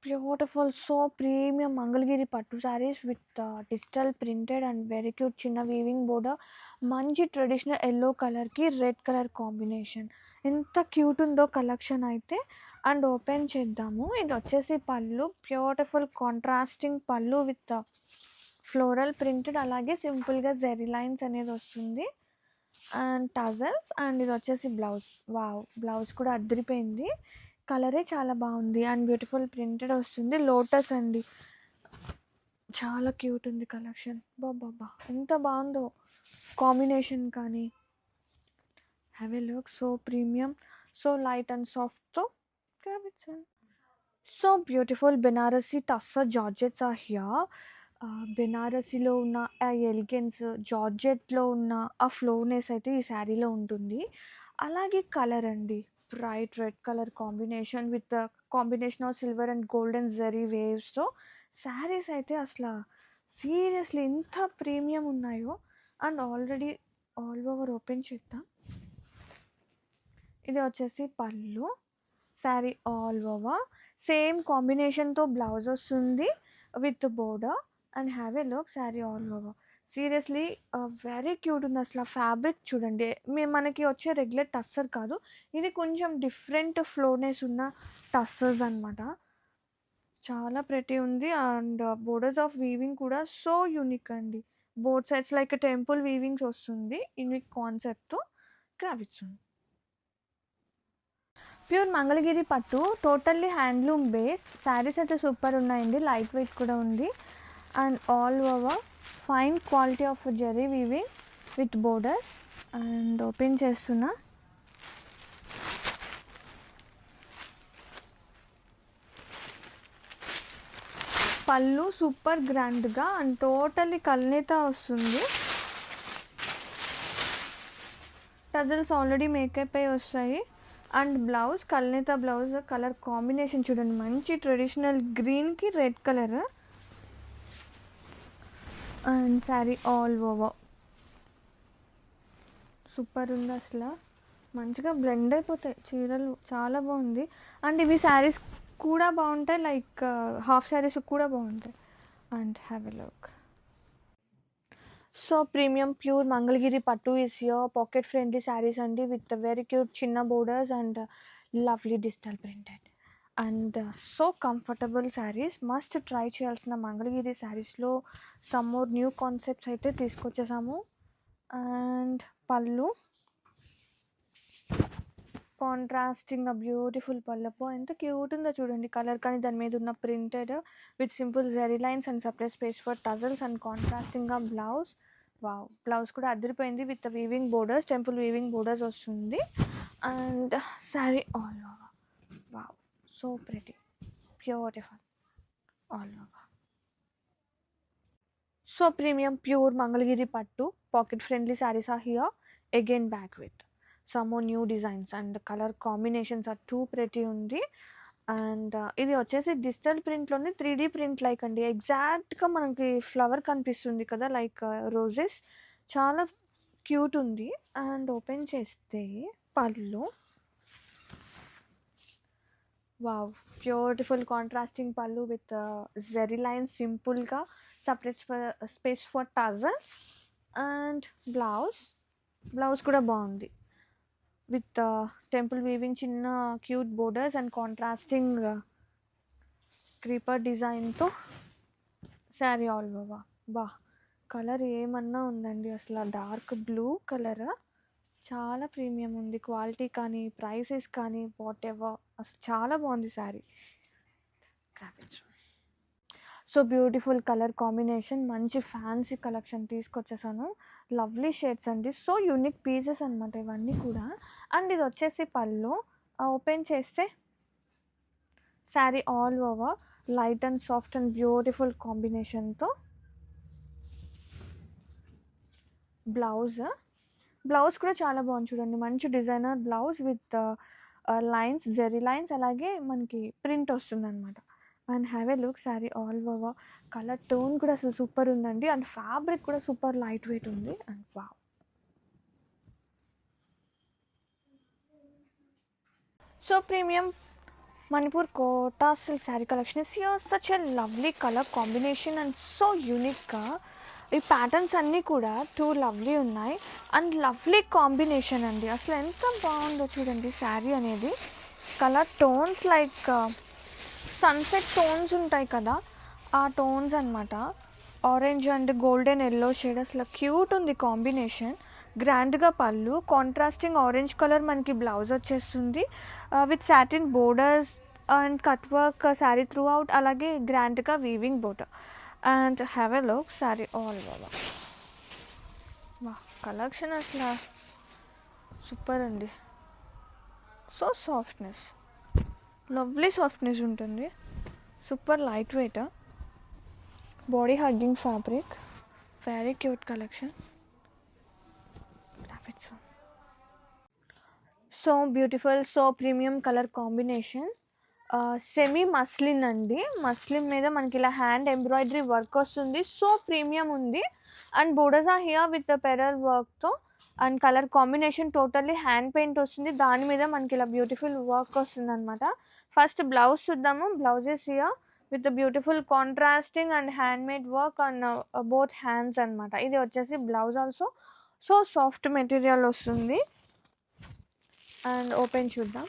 Beautiful so premium Mangalagiri పట్టు saris with digital printed and very cute చిన్న weaving border. మంచి traditional yellow కలర్కి red colour combination. ఎంత cute ఉందో కలెక్షన్ అయితే. అండ్ ఓపెన్ చేద్దాము. ఇది వచ్చేసి పళ్ళు, బ్యూటిఫుల్ కాంట్రాస్టింగ్ పళ్ళు విత్ ఫ్లోరల్ ప్రింటెడ్, అలాగే సింపుల్గా జెరీ లైన్స్ అనేది వస్తుంది అండ్ టజల్స్. అండ్ ఇది వచ్చేసి బ్లౌజ్. వావ్, బ్లౌజ్ కూడా అదిరిపోయింది. కలరే చాలా బాగుంది అండ్ బ్యూటిఫుల్ ప్రింటెడ్ వస్తుంది. లోటస్ అండి, చాలా క్యూట్ ఉంది కలెక్షన్. బాబా ఎంత బాగుందో కాంబినేషన్ కానీ. Have a look, so premium, so light and soft. So beautiful Banarasi tussar georgettes are here. బెనారసీలో ఉన్న ఆ ఎలిగెన్స్, జార్జెట్లో ఉన్న ఆ ఫ్లోనెస్ అయితే ఈ శారీలో ఉంటుంది. అలాగే కలర్ అండి, bright red colour combination with combination of silver and golden zari వేవ్స్తో శారీస్ అయితే అసలు సీరియస్లీ ఎంత ప్రీమియం ఉన్నాయో. And already all over open చేద్దాం. ఇది వచ్చేసి పళ్ళు, శారీ ఆల్ ఓవర్ సేమ్ కాంబినేషన్తో బ్లౌజ్ వస్తుంది with border. And have a look, sari all over seriously very cute ఉంది. అసలు ఫ్యాబ్రిక్ చూడండి, మనకి వచ్చే రెగ్యులర్ టస్సర్ కాదు, ఇది కొంచెం డిఫరెంట్ ఫ్లోనెస్ ఉన్న టస్సర్స్ అనమాట. చాలా ప్రెటీ ఉంది. అండ్ బోర్డర్స్ ఆఫ్ వీవింగ్ కూడా సో యూనిక్ అండి. బోత్ సైడ్స్ లైక్ టెంపుల్ వీవింగ్స్ వస్తుంది యూనిక్ కాన్సెప్ట్తో. గ్రాఫిక్స్ ఉంది. ప్యూర్ మంగళగిరి పట్టు, టోటల్లీ హ్యాండ్లూమ్ బేస్ శారీస్ అయితే సూపర్ ఉన్నాయండి. లైట్ వెయిట్ కూడా ఉంది and all over fine quality of zari weaving with borders. And open చేస్తున్నా. పళ్ళు సూపర్ గ్రాండ్గా అండ్ టోటల్లీ కల్నేత వస్తుంది. టజల్స్ ఆల్రెడీ మేకప్ అయి వస్తాయి. అండ్ బ్లౌజ్ కల్నేత బ్లౌజ్. కలర్ కాంబినేషన్ చూడండి, మంచి ట్రెడిషనల్ గ్రీన్కి red colour. And sari all over super ఉంది. అసలు మంచిగా బ్లెండ్ అయిపోతాయి చీరలు, చాలా బాగుంది. అండ్ ఇవి శారీస్ కూడా బాగుంటాయి, లైక్ హాఫ్ శారీస్ కూడా బాగుంటాయి. And have a look. So premium pure Mangalagiri pattu is here. Pocket friendly saris అండి విత్ వెరీ క్యూట్ చిన్న borders and lovely digital printed and so comfortable saris. Must try చేయాల్సిన మంగళగిరి శారీస్లో సమ్ మోర్ న్యూ కాన్సెప్ట్స్ అయితే తీసుకొచ్చేసాము. అండ్ పళ్ళు contrasting beautiful పళ్ళపు, ఎంత cute ఉందో చూడండి కలర్, కానీ దాని మీద ఉన్న printed with simple zari lines and separate space for tassels and contrasting blouse. Wow, blouse కూడా అదిరిపోయింది with weaving borders, temple weaving borders వస్తుంది. And sari all over wow, so pretty, beautiful all over. So premium pure Mangalagiri pattu pocket friendly saris are here again back with some more new designs and colour combinations are too pretty ఉంది. And ఇది వచ్చేసి digital ప్రింట్లోనే 3D print like అండి, ఎగ్జాక్ట్గా మనకి flower కనిపిస్తుంది కదా like roses, చాలా cute ఉంది. అండ్ ఓపెన్ చేస్తే పళ్ళు, వావ్ బ్యూటిఫుల్ కాంట్రాస్టింగ్ పళ్ళు విత్ జెరీ లైన్స్, సింపుల్గా separate space for టజల్. And blouse కూడా బాగుంది విత్ టెంపుల్ వీవింగ్ చిన్న cute borders and contrasting creeper డిజైన్తో శారీ ఆల్ ఓవర్. బా, కలర్ ఏమన్నా ఉందండి, అసలు డార్క్ బ్లూ కలర్, చాలా ప్రీమియం ఉంది. క్వాలిటీ కానీ ప్రైసెస్ కానీ వాట్ ఎవర్, అసలు చాలా బాగుంది sari. Graphics so beautiful colour combination, మంచి ఫ్యాన్సీ కలెక్షన్ తీసుకొచ్చేసాను. లవ్లీ షేడ్స్ అండి, సో యూనిక్ పీసెస్ అనమాట ఇవన్నీ కూడా. అండ్ ఇది వచ్చేసి పళ్ళు, ఓపెన్ చేస్తే sari all over light and soft and beautiful కాంబినేషన్తో. బ్లౌజ్ కూడా చాలా బాగుంది చూడండి, మంచి designer blouse with lines, zari lines, అలాగే మనకి ప్రింట్ వస్తుంది అనమాట. And have a look, sari all over colour tone కూడా అసలు సూపర్ ఉందండి. అండ్ ఫ్యాబ్రిక్ కూడా సూపర్ లైట్ వెయిట్ ఉంది. And wow, so premium Manipur Kota silk saree collection is here. Such a lovely color combination and so unique. ఈ patterns అన్నీ కూడా two lovely ఉన్నాయి and lovely combination అండి. అసలు ఎంత బాగుందో చూడండి శారీ అనేది. Colour tones like sunset tones ఉంటాయి కదా, ఆ టోన్స్ అనమాట. Orange and golden yellow shade, అసలు క్యూట్ ఉంది కాంబినేషన్. గ్రాండ్గా పళ్ళు, కాంట్రాస్టింగ్ ఆరెంజ్ కలర్ మనకి బ్లౌజ్ వచ్చేస్తుంది with satin borders and cut work sari through out, అలాగే గ్రాండ్గా weaving border. And have a look sari all over. వా కలెక్షన్ అసలు సూపర్ అండి. సో సాఫ్ట్నెస్, లవ్లీ సాఫ్ట్నెస్ ఉంటుంది. Super light weight, body hugging fabric, very cute collection. So beautiful, so premium colour combination. Semi muslin అండి. Muslin మీద మనకి ఇలా hand embroidery work వస్తుంది. So premium ఉంది and borders are here with the pearl వర్క్తో and colour combination totally hand paint వస్తుంది. దాని మీద మనకి ఇలా బ్యూటిఫుల్ వర్క్ వస్తుంది అనమాట. ఫస్ట్ బ్లౌజ్ చూద్దాము. Blouses here with the beautiful contrasting and hand made work on both hands అనమాట. ఇది వచ్చేసి blouse also so soft material వస్తుంది. అండ్ ఓపెన్ చూద్దాం.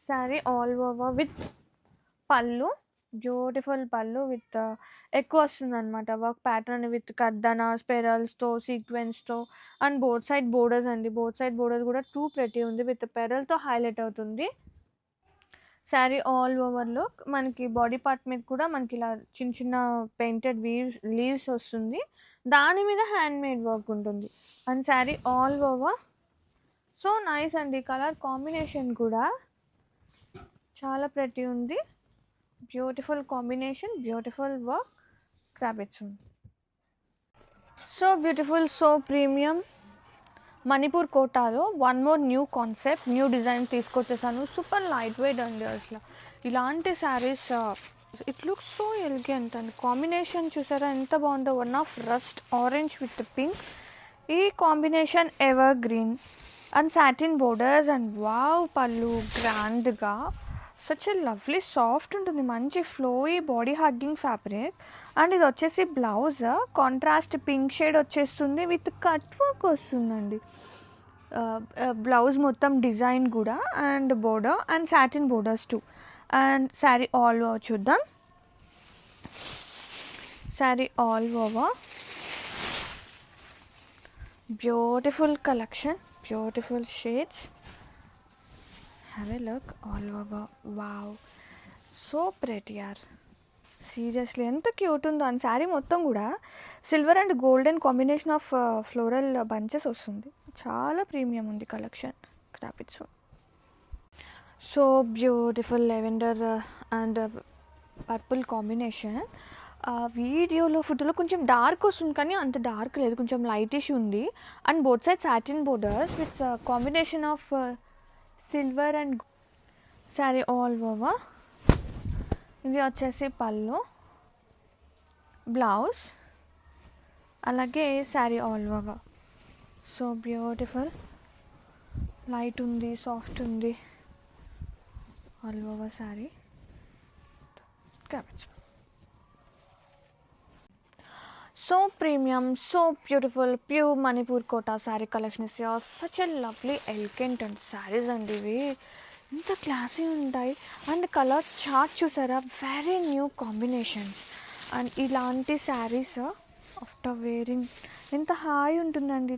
శారీ ఆల్ ఓవర్ విత్ పళ్ళు, బ్యూటిఫుల్ పళ్ళు విత్ ఎక్కువ వస్తుంది అనమాట వర్క్ ప్యాటర్న్ విత్ కర్దనా స్పెరల్స్తో సీక్వెన్స్తో అండ్ బోత్ సైడ్ బోర్డర్స్ అండి. బోత్ సైడ్ బోర్డర్స్ కూడా టూ ప్రెటీ ఉంది విత్ పెరల్తో హైలైట్ అవుతుంది. శారీ ఆల్ ఓవర్లో మనకి బాడీ పార్ట్ మీద కూడా మనకి ఇలా చిన్న చిన్న పెయింటెడ్ లీవ్స్ వస్తుంది. దాని మీద హ్యాండ్ మేడ్ వర్క్ ఉంటుంది and sari all over so nice అండి. కలర్ కాంబినేషన్ కూడా చాలా ప్రెటీ ఉంది. బ్యూటిఫుల్ కాంబినేషన్, బ్యూటిఫుల్ వర్క్, క్రాబెట్స్ ఉంది. So beautiful, so premium Manipur కోటాలో one more new concept, new design తీసుకొచ్చేసాను. సూపర్ లైట్ వెయిట్ అండి. అసలు ఇలాంటి saris it looks so elegant and combination చూసారా ఎంత బాగుందో. One of rust orange with pink, ఈ combination evergreen and satin borders and wow పళ్ళు గ్రాండ్గా. సచ్ ఎ లవ్లీ సాఫ్ట్ ఉంటుంది, మంచి flowy body hugging fabric. And ఇది వచ్చేసి బ్లౌజ్ కాంట్రాస్ట్ పింక్ షేడ్ వచ్చేస్తుంది విత్ కట్ వర్క్ వస్తుందండి. బ్లౌజ్ మొత్తం డిజైన్ కూడా and border and satin borders too. And sari all over చూద్దాం. Sari all over beautiful collection, beautiful shades. Have a look all over. Wow so pretty యార్, seriously ఎంత cute ఉందో. And sari మొత్తం కూడా silver and golden combination of floral bunches వస్తుంది. చాలా premium ఉంది collection. క్రాపిట్స్ so beautiful lavender and purple combination. వీడియోలో ఫోటోలో కొంచెం డార్క్ వస్తుంది కానీ అంత డార్క్ లేదు, కొంచెం లైటిష్ ఉంది. And both side satin borders with combination of silver and sari all over. ఇది వచ్చేసి పళ్ళు, బ్లౌజ్, అలాగే sari all over. So beautiful, light ఉంది, సాఫ్ట్ ఉంది ఆల్ ఓవర్ శారీ. క్యాబేజ్ so premium, so beautiful pure Manipur Kota sari collection is such a lovely elegant and saris అండి. ఇవి ఇంత క్లాసీ ఉంటాయి అండ్ కలర్ చార్ట్ చూసారా, వెరీ న్యూ కాంబినేషన్స్. అండ్ ఇలాంటి శారీస్ ఆఫ్టర్ వేరింగ్ ఎంత హాయ్ ఉంటుందండి.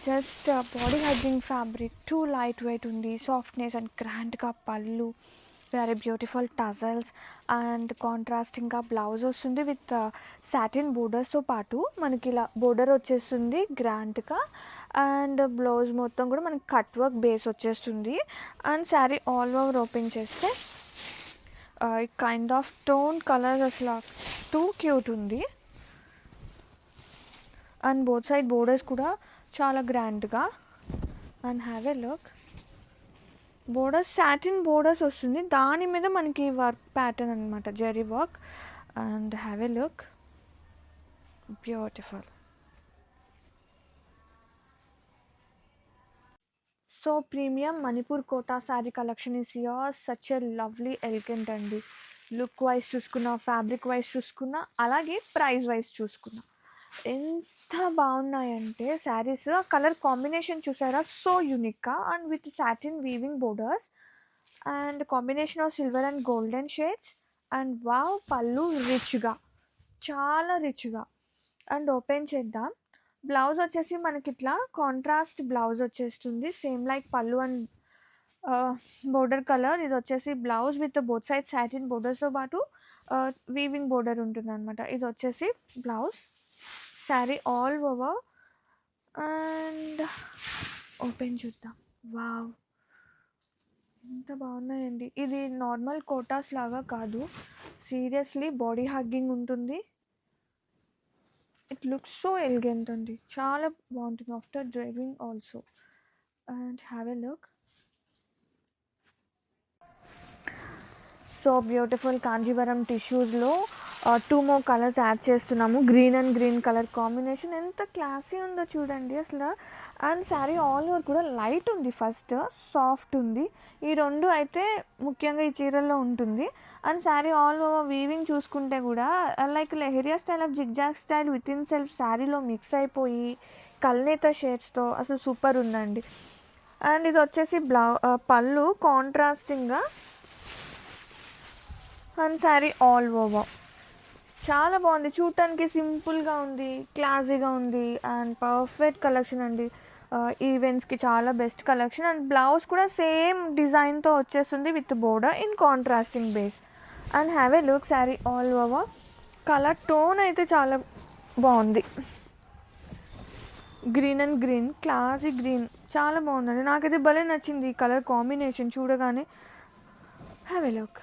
Just body hugging fabric, too light weight ఉంది, సాఫ్ట్నెస్ అండ్ గ్రాండ్గా pallu, very beautiful tassels and కాంట్రాస్టింగ్గా బ్లౌజ్ వస్తుంది విత్ సాటిన్ బోర్డర్స్తో పాటు మనకి ఇలా బోర్డర్ వచ్చేస్తుంది గ్రాండ్గా. అండ్ బ్లౌజ్ మొత్తం కూడా మనకి కట్ వర్క్ బేస్ వచ్చేస్తుంది. And sari all over open చేస్తే కైండ్ ఆఫ్ టోన్ కలర్స్ అసలు టూ క్యూట్ ఉంది. అండ్ బోత్ సైడ్ బోర్డర్స్ కూడా చాలా గ్రాండ్గా. And have a look, borders satin borders వస్తుంది, దాని మీద మనకి వర్క్ ప్యాటర్న్ అనమాట, zari work. And have a look, beautiful. So premium Manipur Kota sari collection is here. Such a lovely elegant అండి. లుక్ వైజ్ చూసుకున్నా, ఫ్యాబ్రిక్ వైజ్ చూసుకున్నా, అలాగే ప్రైస్ వైజ్ చూసుకున్నా ఎంత బాగున్నాయంటే శారీస్. ఆ కలర్ కాంబినేషన్ చూసారా, సో యూనిక్గా and with satin weaving borders and combination of silver and golden shades. And wow, పళ్ళు రిచ్గా, చాలా రిచ్గా. అండ్ ఓపెన్ చేద్దాం. బ్లౌజ్ వచ్చేసి మనకి ఇట్లా కాంట్రాస్ట్ బ్లౌజ్ వచ్చేస్తుంది, same like pallu and border colour. ఇది వచ్చేసి blouse with both side satin బోర్డర్స్తో పాటు వీవింగ్ బోర్డర్ ఉంటుంది అనమాట. ఇది వచ్చేసి blouse. Sari all over. And open చూద్దాం. వావ్, ఎంత బాగున్నాయండి. ఇది నార్మల్ కోటాస్ లాగా కాదు, సీరియస్లీ బాడీ హగ్గింగ్ ఉంటుంది. ఇట్ లుక్స్ సో ఎలిగెంట్ అండి, చాలా బాగుంటుంది after driving also. And have a look. So beautiful Kanjeevaram టిష్యూస్లో 2 more కలర్స్ యాడ్ చేస్తున్నాము. Green and green colour combination ఎంత క్లాసీ ఉందో చూడండి అసలు. అండ్ శారీ ఆల్ ఓవర్ కూడా లైట్ ఉంది, ఫస్ట్ సాఫ్ట్ ఉంది. ఈ రెండు అయితే ముఖ్యంగా ఈ చీరల్లో ఉంటుంది. And sari all over weaving చూసుకుంటే కూడా like leheriya style of zigzag style with in self శారీలో మిక్స్ అయిపోయి కల్నేత షేడ్స్తో అసలు సూపర్ ఉందండి. అండ్ ఇది వచ్చేసి పళ్ళు కాంట్రాస్టింగ్గా. అండ్ శారీ ఆల్ ఓవర్ చాలా బాగుంది, చూడటానికి సింపుల్గా ఉంది, క్లాసీగా ఉంది. అండ్ పర్ఫెక్ట్ కలెక్షన్ అండి, ఈవెంట్స్కి చాలా బెస్ట్ కలెక్షన్. అండ్ బ్లౌజ్ కూడా సేమ్ డిజైన్తో వచ్చేస్తుంది with border in contrasting base. And have a look. Sari all over colour tone అయితే చాలా బాగుంది, green and green, classy green, చాలా బాగుందండి. నాకైతే భలే నచ్చింది ఈ కలర్ కాంబినేషన్ చూడగానే. Have a look.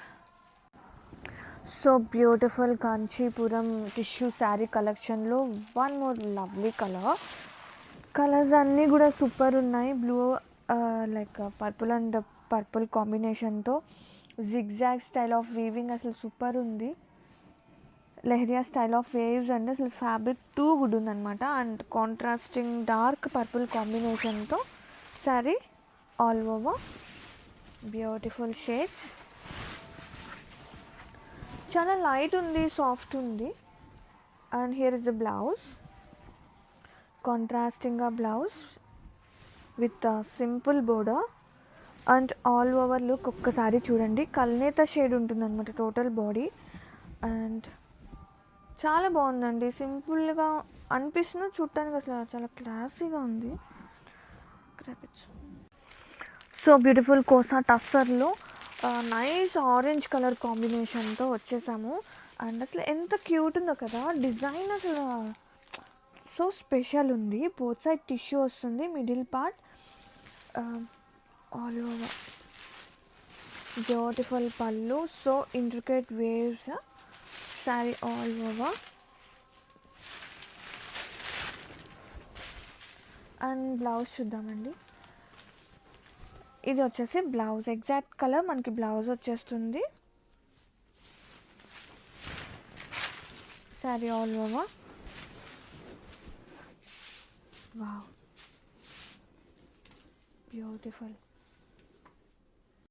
So beautiful Kanchipuram tissue sari కలెక్షన్లో 1 more లవ్లీ కలర్స్ అన్నీ కూడా సూపర్ ఉన్నాయి. Blue like purple and purple కాంబినేషన్తో జిగ్జాగ్ స్టైల్ ఆఫ్ వీవింగ్ అసలు సూపర్ ఉంది. Leheriya style of waves and అసలు ఫ్యాబ్రిక్ టూ గుడ్ ఉందన్నమాట. అండ్ కాంట్రాస్టింగ్ డార్క్ పర్పుల్ కాంబినేషన్తో sari all over beautiful shades. చాలా లైట్ ఉంది, సాఫ్ట్ ఉంది. And here is the blouse, కాంట్రాస్టింగ్గా blouse with simple border. And all over look ఒక్కసారి చూడండి, కల్నేత షేడ్ ఉంటుందన్నమాట టోటల్ బాడీ. అండ్ చాలా బాగుందండి, సింపుల్గా అనిపిస్తుంది చూడటానికి, అసలు చాలా క్లాసీగా ఉంది. సో బ్యూటిఫుల్ కోసా టస్సర్లో నైస్ ఆరెంజ్ కలర్ కాంబినేషన్తో వచ్చేసాము. అండ్ అసలు ఎంత క్యూట్ ఉందో కదా డిజైన్, అసలు సో స్పెషల్ ఉంది. బోత్ సైడ్ టిష్యూ వస్తుంది, middle part all over beautiful pallu, so intricate waves. Sari all over. And blouse చూద్దామండి. ఇది వచ్చేసి బ్లౌజ్, ఎగ్జాక్ట్ కలర్ మనకి బ్లౌజ్ వచ్చేస్తుంది. Sari all over. Wow, beautiful.